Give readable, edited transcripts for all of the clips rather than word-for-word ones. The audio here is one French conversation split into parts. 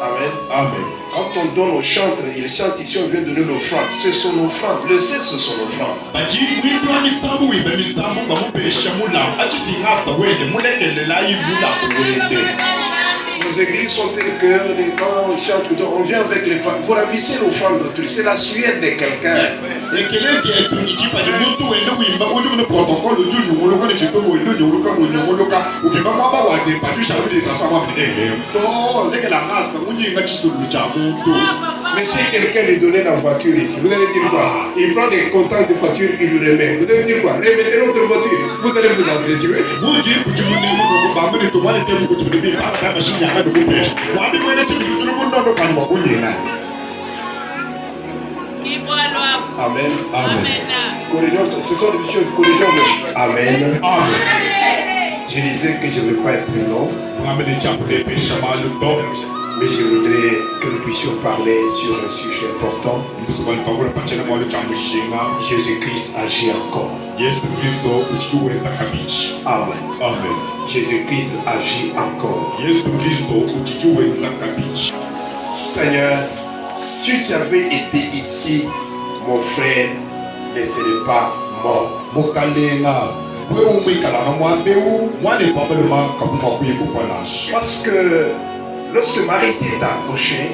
Amen. Amen. Quand on donne aux chantres, ils chantent ici, on vient donner l'offrande. C'est son offrande. Le sel, c'est son offrande. Nos églises sont telles que quand on chante, on vient avec les femmes. Vous ravissez l'offrande d'autrui. C'est la sueur de quelqu'un. Mais si quelqu'un lui donnait la voiture ici, vous allez dire quoi? Il prend des contacts de voiture, il lui remet. Vous allez dire quoi? Remettez notre voiture. Vous allez vous entretuer. Amen. Amen. Corrigeons, ce sont des choses, corrigeons. Amen. Amen. Je disais que je ne veux pas être long. Mais je voudrais que nous puissions parler sur un sujet important. Jésus-Christ agit encore. Amen. Amen. Jésus-Christ agit encore. Seigneur, si tu avais été ici, mon frère ne serait pas mort. Parce que lorsque Marie s'est approchée,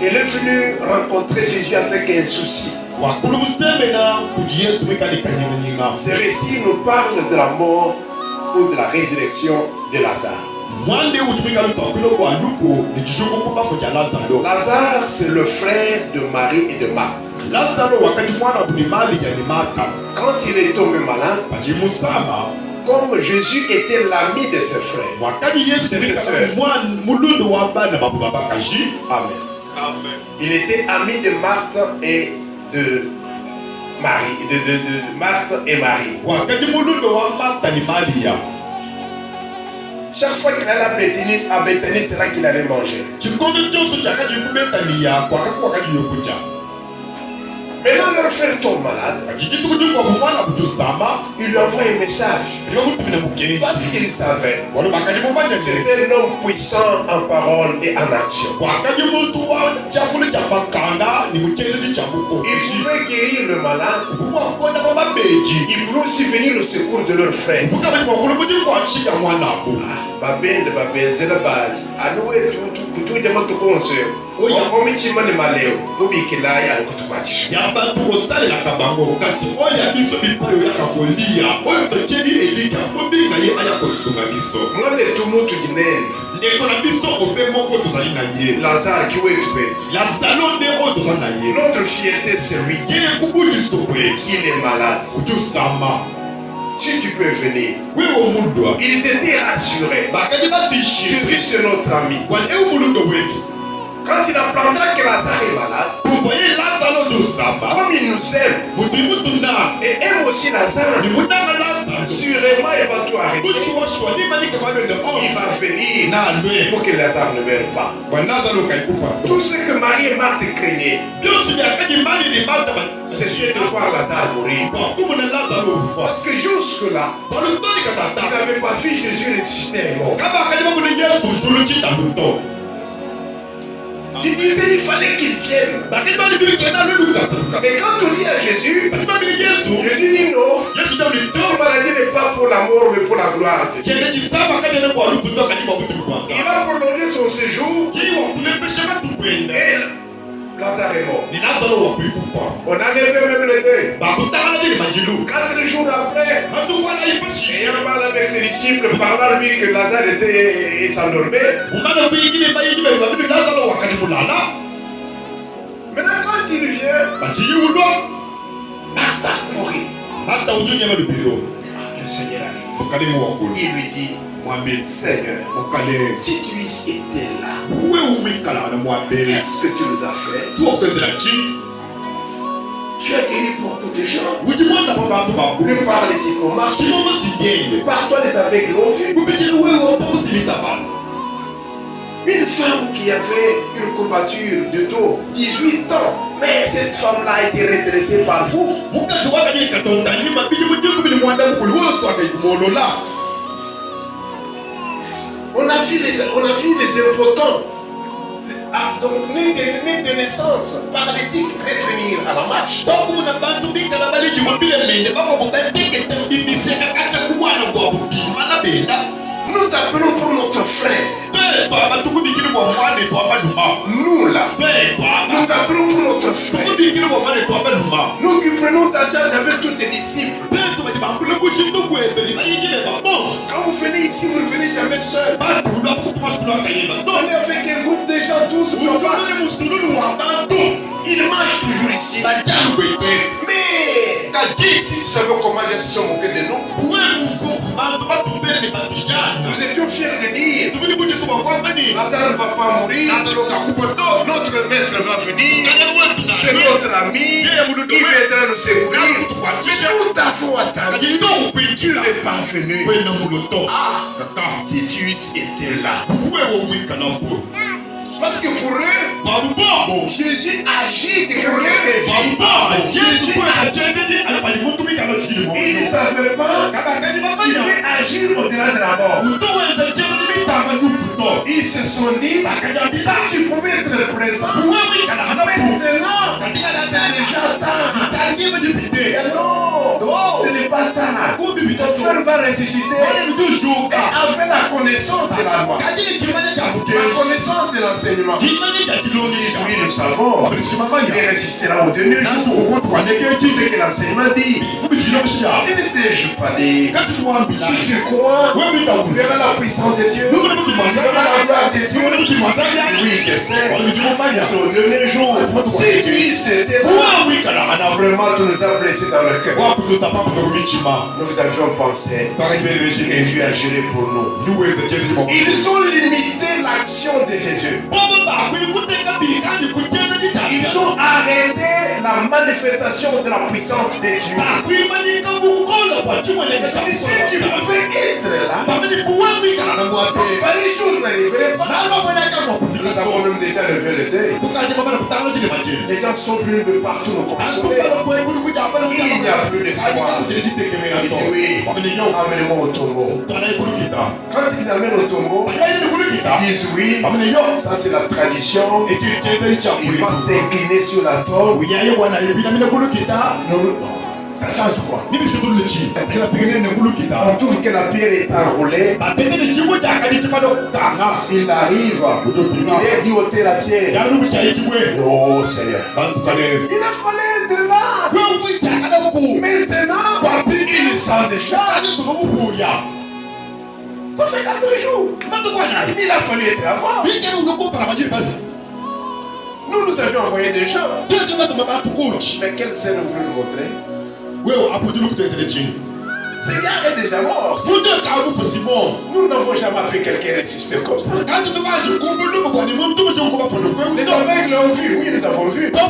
elle est venue rencontrer Jésus avec un souci. Ce récit nous parle de la mort ou de la résurrection de Lazare. Lazare, c'est le frère de Marie et de Marthe. Quand il est tombé malade, comme Jésus était l'ami de ses frères, de ses sœurs. Amen. Amen. Il était ami de Marthe et de Marie, de Marthe et Marie. Chaque fois qu'il allait à Béthanie, c'est là qu'il allait manger. Maintenant, leur frère tombe malade. Il lui envoie un message. Parce qu'il savait. C'était un homme puissant en parole et en action. Il pouvait guérir le malade. Il pouvait aussi venir au secours de leur frère. Lazare qui notre fierté c'est lui. Il est malade. Si tu peux venir. Ils étaient rassurés. Jésus c'est notre ami. Quand il apprendra que Lazare est malade, comme il nous aime, et aime aussi Lazare, sûrement il va tout arrêter. Il va venir pour que Lazare ne meure pas. Tout ce que Marie et Marthe craignaient, c'était de voir Lazare mourir. Parce que jusque-là, il n'avait pas vu Jésus ressusciter mort. Il disait il fallait qu'il vienne. Mais quand on dit à Jésus, Jésus dit non. Cette maladie n'est pas pour la mort mais pour la gloire de Dieu. Il a prolongé son séjour. Et Lazare est mort. On a levé même le deuil. 4 jours après, et on parle avec ses disciples, parlant lui que Lazare était s'endormait. Maintenant quand il vient, Marthe a couru. Le Seigneur arrive. Il lui dit, Seigneur, si tu étais là, qu'est-ce que tu nous as fait? Tu as guéri beaucoup de gens. Ne parle de comment. Par toi, les aveugles l'ont vu. Une femme qui avait une courbature de dos, 18 ans, mais cette femme-là a été redressée par vous. On a vu les impotents. Donc, né de naissance, paralytique, revenir à la marche. Nous t'appelons pour notre frère. Nous là, nous t'appelons pour notre frère. Nous qui prenons ta charge avec tous tes disciples. Quand vous venez ici, vous ne venez jamais seul. Vous venez avec un groupe de gens, tous. Ils marchent toujours ici. Mais si tu savais comment ils se sont moqués de nous, nous étions fiers de dire Lazare ne va pas mourir, notre maître va venir, c'est notre ami, il viendra nous secourir. Mais nous t'avons attendu, tu n'es pas venu. Si tu étais là. Parce que pour eux, Jésus agit de quelqu'un. Jésus agit. Ils ne savaient pas qu'il peut agir au-delà de la mort. Ils se sont dit, ça tu pouvais être présent. Maintenant, c'est déjà tard. Non, ce n'est pas tard. Ton frère va ressusciter. Et avec la connaissance de la loi, la connaissance de l'enseignement, oui, nous savons, il résistera au dernier jour. C'est ce que l'enseignement dit. Il ne te joue pas dit. Si tu crois, tu verras la puissance de Dieu. Tu verras la gloire de Dieu. Oui, je sais. C'est au dernier jour. Si tu y étais là, vraiment, tu nous as blessés dans le cœur. Nous avions pensé que Dieu a géré pour nous. Ils ont limité l'action de Jésus. Ils ont arrêté la manifestation de la puissance de Dieu. Si tu pouvais être là, les choses n'arriveraient pas. Nous avons même déjà levé le deuil. Les gens sont venus de partout nous consoler. Il n'y a plus d'espoir. Il dit oui, amenez-moi au tombeau. Quand ils amènent au tombeau, ils disent oui, ça c'est la tradition. Il va s'incliner sur la tombe. Ça change quoi? On trouve que la pierre est enroulée. Il arrive. Il a dit ôter la pierre. Oh Seigneur. Il a fallu être là. Maintenant, il sent déjà. Ça fait 4 jours. Il a fallu être avant. Nous avions envoyé des gens. Mais quelle scène vous voulez nous montrer? Ce gars est déjà mort. Nous n'avons jamais appris quelqu'un ressuscité comme ça. Les aveugles l'ont vu, oui, nous avons vu. Les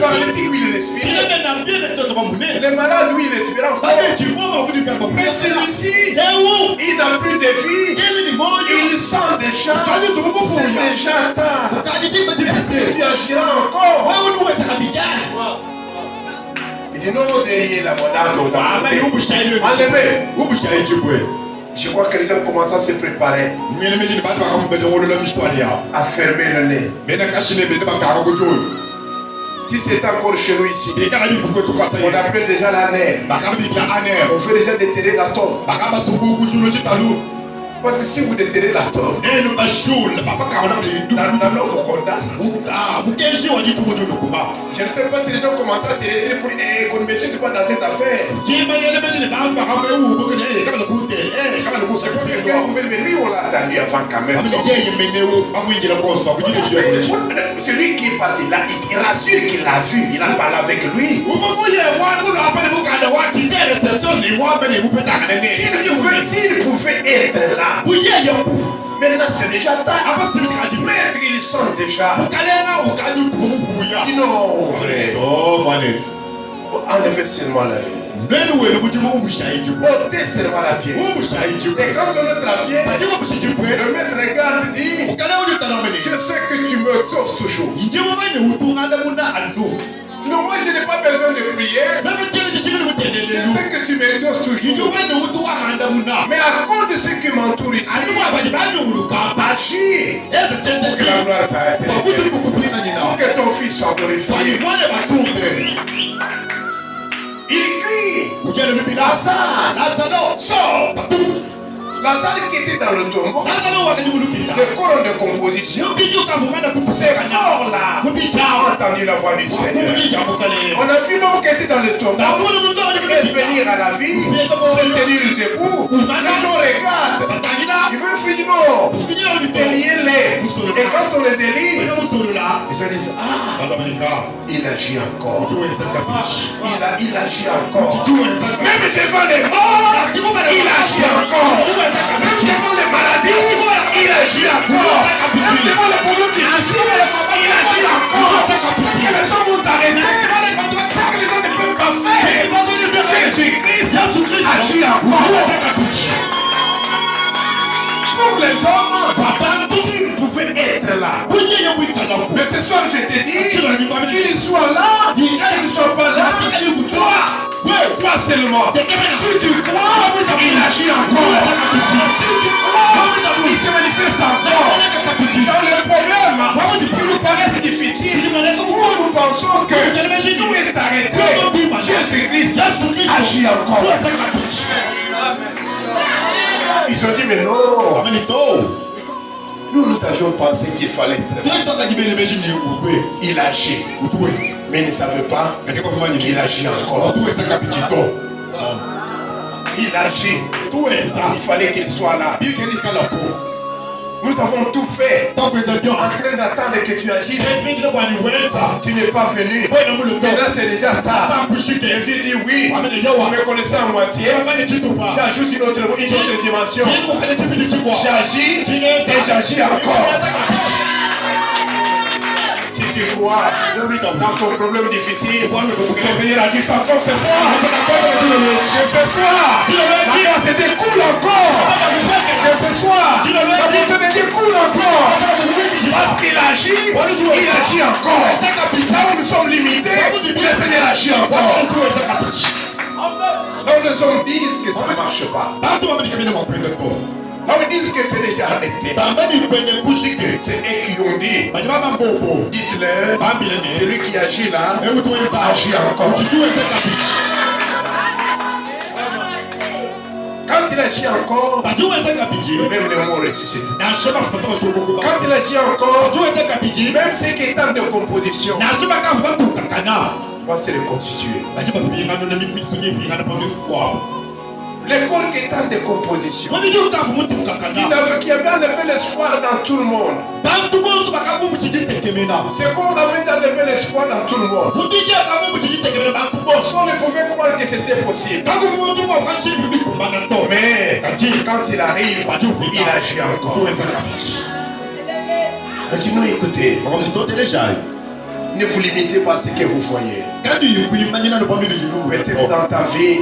paralytiques, oui, ils respirent. Les malades, oui, ils respirent encore. Mais celui-ci, il n'a plus de vie. Il sent déjà. C'est déjà tard. Il agira encore. Il dit non, derrière la montagne. Enlevez. Je crois que les gens commencent à se préparer à fermer le nez. Si c'est encore chez nous ici, on appelle déjà la nerf. On fait déjà déterrer la tombe. Parce que si vous déterrez la tombe, la loi vous condamne. Je ne sais pas si les gens commencent à se retirer pour dire qu'on ne me suit pas dans cette affaire. Lui, on l'a attendu avant quand même. Celui qui est parti là, il rassure qu'il l'a vu, il a parlé avec lui. S'il pouvait être là, Maintenant, c'est déjà tard. Maître, ils sont déjà. Dis non, frère. En effet, seulement la ôtez seulement la pierre. Et quand on ôte la pierre, le maître regarde et dit, je sais que tu me exauces toujours. Non, moi je n'ai pas besoin de prier. Je sais que tu m'exauces toujours. Mais à cause de ce qui m'entoure ici, agis pour que la gloire t'arrête. Pour que ton fils soit glorifié. Il crie, Lazare, sors. Lazare qui était dans le tombeau, le coron de composition, c'est mort là. On a entendu la voix du Seigneur. On a vu l'homme qui était dans le tombeau venir à la vie, se tenir debout. Les gens regardent, ils veulent finir, non, déliez-les. Et quand on les délie, les gens disent, ah, il agit encore. Il agit encore. Même devant les morts, il agit encore. Même devant les maladies, il agit encore. Même devant les problèmes difficiles, il agit encore. Ce que les hommes ont arrêté, ce que les hommes ne peuvent pas faire, Jésus-Christ agit encore. Pour les hommes, s'ils pouvaient être là. Mais ce soir, je te dis, qu'ils soient là, qu'ils ne soient pas là, toi seulement. Si tu crois, il agit encore. Si tu crois, il se manifeste encore. Dans les problèmes qui nous paraissent difficiles, où nous pensons que tout est arrêté, Jésus-Christ agit encore. Ils ont dit, mais non. Nous avions pensé qu'il fallait. Il agit. Mais ils ne savaient pas qu'il agit encore. Il agit. Il fallait qu'il soit là. Nous avons tout fait en train d'attendre que tu agisses. Tu n'es pas venu. Maintenant c'est déjà tard. Et j'ai dit oui. Vous me connaissez à moitié. J'ajoute une autre dimension. J'agis et j'agis encore. Si tu crois dans ton problème difficile, le Seigneur agit encore ce soir. Ce soir, la grâce se découle encore. Et ce soir, la bonté me découle encore. Parce qu'il agit, il agit encore. Là où nous sommes limités, le Seigneur agit encore. Là où les hommes disent que ça ne marche pas. Là où ils disent que c'est déjà arrêté. C'est eux qui ont dit. Dites-leur, celui qui agit là, agit encore. Quand il agit encore, même les morts ressuscitent. Quand il agit encore, même ceux qui étaient de composition vont se reconstituer. Les corps qui étaient en décomposition, qui avaient en effet l'espoir dans tout le monde. C'est qu'on avait enlevé l'espoir dans tout le monde. On ne pouvait croire que c'était possible. Mais quand il arrive, il agit encore. Dis-nous, écoutez, ne vous limitez pas à ce que vous voyez. Peut-être dans ta vie,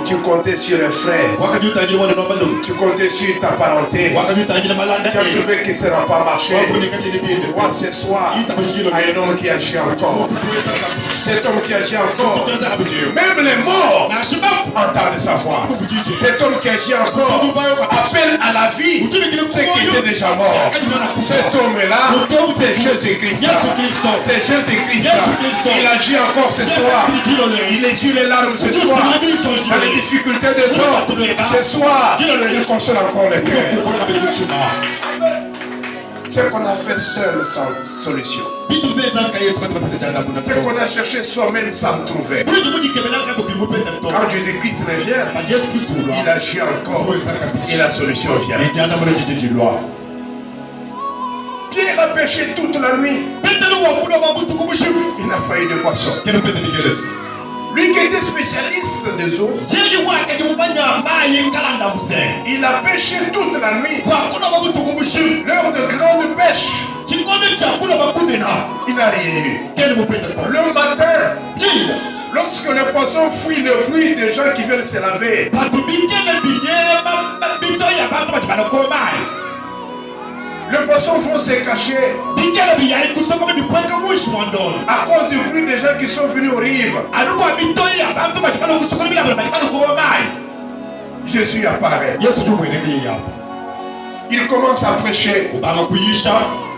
tu comptais sur un frère, tu comptais sur ta parenté, tu as trouvé que ça n'a pas marché. Moi ce soir, un homme qui agit encore. Cet homme qui agit encore, même les morts entendent sa voix. Cet homme qui agit encore appelle à la vie ceux qui étaient déjà morts. Cet homme-là, c'est Jésus-Christ. C'est Jésus-Christ. Il agit encore ce soir. Il essuie les larmes ce soir. Dans les difficultés des hommes, ce soir, il console encore les cœurs. Ce qu'on a fait seul sans solution. Ce qu'on a cherché soi-même sans trouver. Quand Jésus-Christ revient, il agit encore et la solution vient. Pierre a péché toute la nuit. Il n'a pas eu de poisson. Lui qui était spécialiste des eaux, il a péché toute la nuit. Il n'a rien eu. Le matin, lorsque les poissons fuient le bruit des gens qui viennent se laver, les poissons vont se cacher à cause du bruit des gens qui sont venus aux rives. Jésus apparaît. Il commence à prêcher.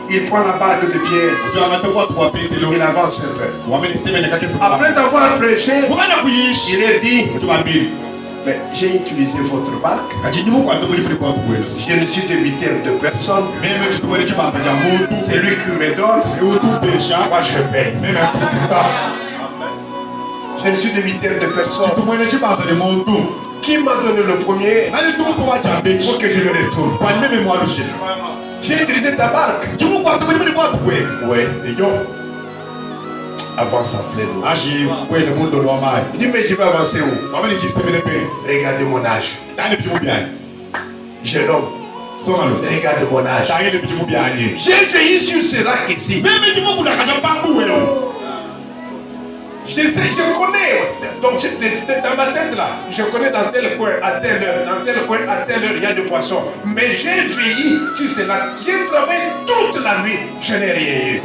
Il prend la barque de Pierre. Il avance un peu. Après avoir prêché, il est dit, mais j'ai utilisé votre barque. Je ne suis débiteur de personne. C'est lui qui me donne. Moi je paye. Je ne suis débiteur de personne. Qui m'a donné le premier pour que je le retourne? J'ai utilisé ta barque. Oui. Avance à plein eau. Il dit, mais je vais avancer où? Regardez mon âge. Jeune homme, regarde mon âge. J'ai veillé sur ce lac ici. Je sais, je connais. Donc, dans ma tête là, je connais dans tel coin, à telle heure, dans tel coin, à telle heure, il y a des poissons. Mais j'ai veillé sur cela. J'ai travaillé toute la nuit. Je n'ai rien eu.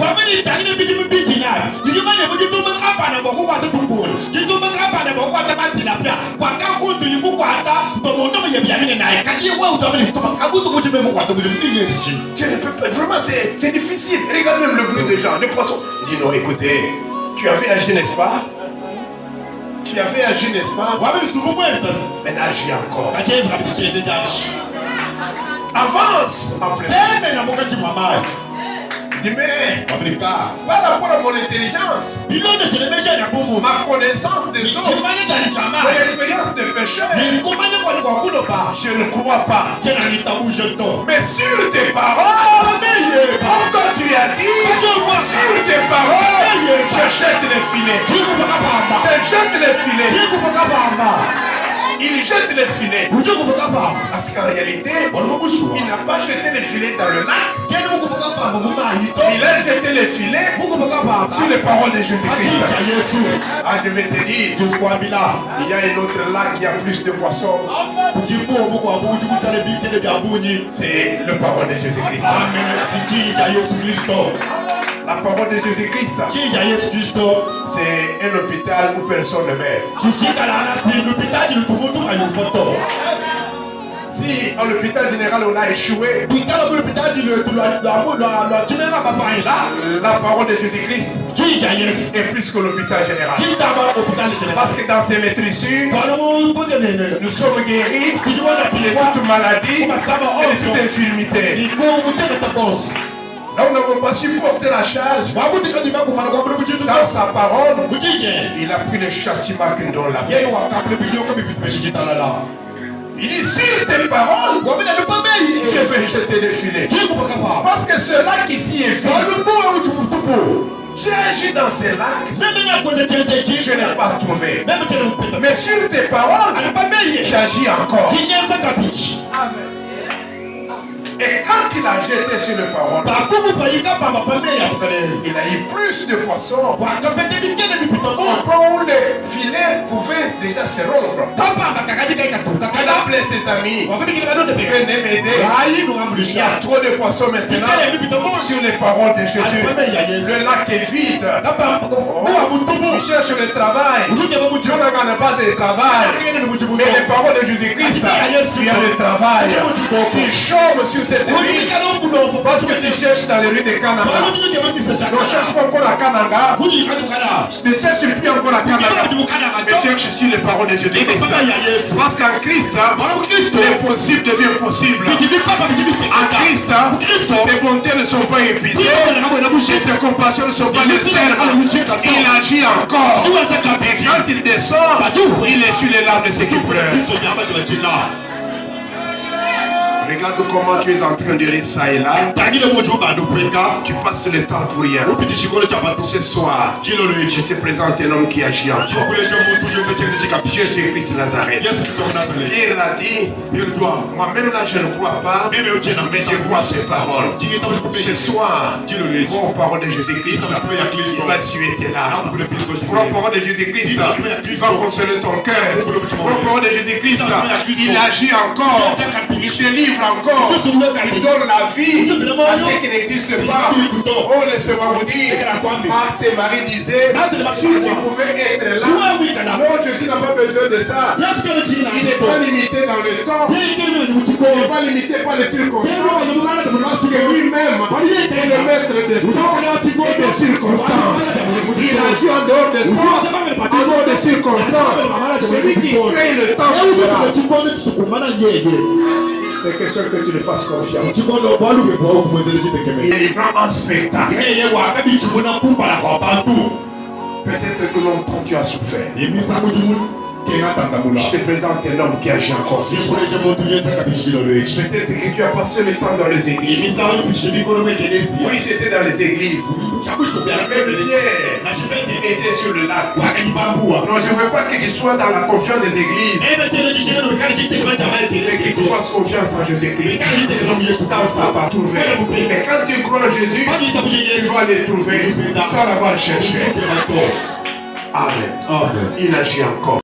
Vraiment, c'est difficile. Regarde même le bruit des gens, les poissons. Il dit non, écoutez. Tu avais agi, n'est-ce pas? Tu avais agi, n'est-ce pas? Mais agis encore. Avance. Dis mais par rapport à mon intelligence, ma connaissance des choses, mon expérience de pécheur, je ne crois pas. Mais sur tes paroles, comme toi tu as dit, sur tes paroles, je jette les filets. Je jette les filets. Il jette les filets. Parce qu'en réalité, il n'a pas jeté les filets dans le lac. Il a jeté les filets sur les paroles de Jésus-Christ. Ah, je vais te dire, il y a un autre lac qui a plus de poissons. C'est le parole de Jésus-Christ. La parole de Jésus-Christ, c'est un hôpital où personne ne meurt. Si à l'hôpital général on a échoué, la parole de Jésus-Christ est plus que l'hôpital général. Parce que dans ces maîtrisures, nous sommes guéris de toute maladie et de toute infirmité. Là, nous n'avons pas supporté la charge. Dans sa parole, il a pris le châtiment que nous donnons là. Il dit sur tes paroles, je vais jeter des filets. Parce que ce lac ici est vide. J'ai agi dans ces lacs, je n'ai pas trouvé. Mais sur tes paroles, j'agis encore. Amen. Et quand il a jeté sur les paroles, il a eu plus de poissons. Au point où les filets pouvaient déjà se rompre. Il a appelé ses amis. Venez m'aider. Il y a trop de poissons maintenant sur les paroles de Jésus. Le lac est vide. Il cherche le travail. Dieu ne gagne pas de travail. Mais les paroles de Jésus-Christ, il y a le travail. Il chôme sur cette vie. Parce que tu cherches dans les rues de Kananga. Ne cherche pas encore à Kananga. Ne cherche plus encore à Kananga. Mais cherche sur les paroles de Jésus-Christ. Parce qu'en Christ, l'impossible devient possible. En Christ, ses bontés ne sont pas épuisées. Et ses compassions ne sont pas termes. Il agit encore. Et quand il descend, il est sur les larmes de ceux qui pleurent. Regarde comment tu es en train de rire ça et là. Tu passes le temps pour rien. Ce soir, je te présente un homme qui agit encore. Jésus-Christ de Nazareth. Pierre a dit, moi-même là je ne crois pas, mais je crois ces paroles. Ce soir, crois aux paroles de Jésus-Christ. Il va tuer tes larmes. Crois aux paroles de Jésus-Christ. Il va consoler ton cœur. Crois aux paroles de Jésus-Christ. Il agit encore. Il se livre encore. Il donne la vie à ceux qui n'existent pas. Oh, laissez-moi vous dire, Marthe et Marie disaient, si tu pouvais être là, non, Jésus n'a pas besoin de ça. Il n'est pas limité dans le temps. Il n'est pas limité par les circonstances. Parce que lui-même est le maître des temps et des circonstances. Il agit en dehors des temps, en dehors des circonstances. Celui qui crée le temps, c'est question que tu le fasses confiance. Il est vraiment un spectacle. Peut-être que longtemps tu as souffert. Je te présente un homme qui agit encore ce soir. Peut-être que tu as passé le temps dans les églises. Oui, c'était dans les églises. Même Pierre était sur le lac. Non, je ne veux pas que tu sois dans la confiance des églises. Mais que tu fasses confiance en Jésus-Christ. Dans ça va trouver. Mais quand tu crois en Jésus, tu vas les trouver sans l'avoir cherché. Amen. Il agit encore.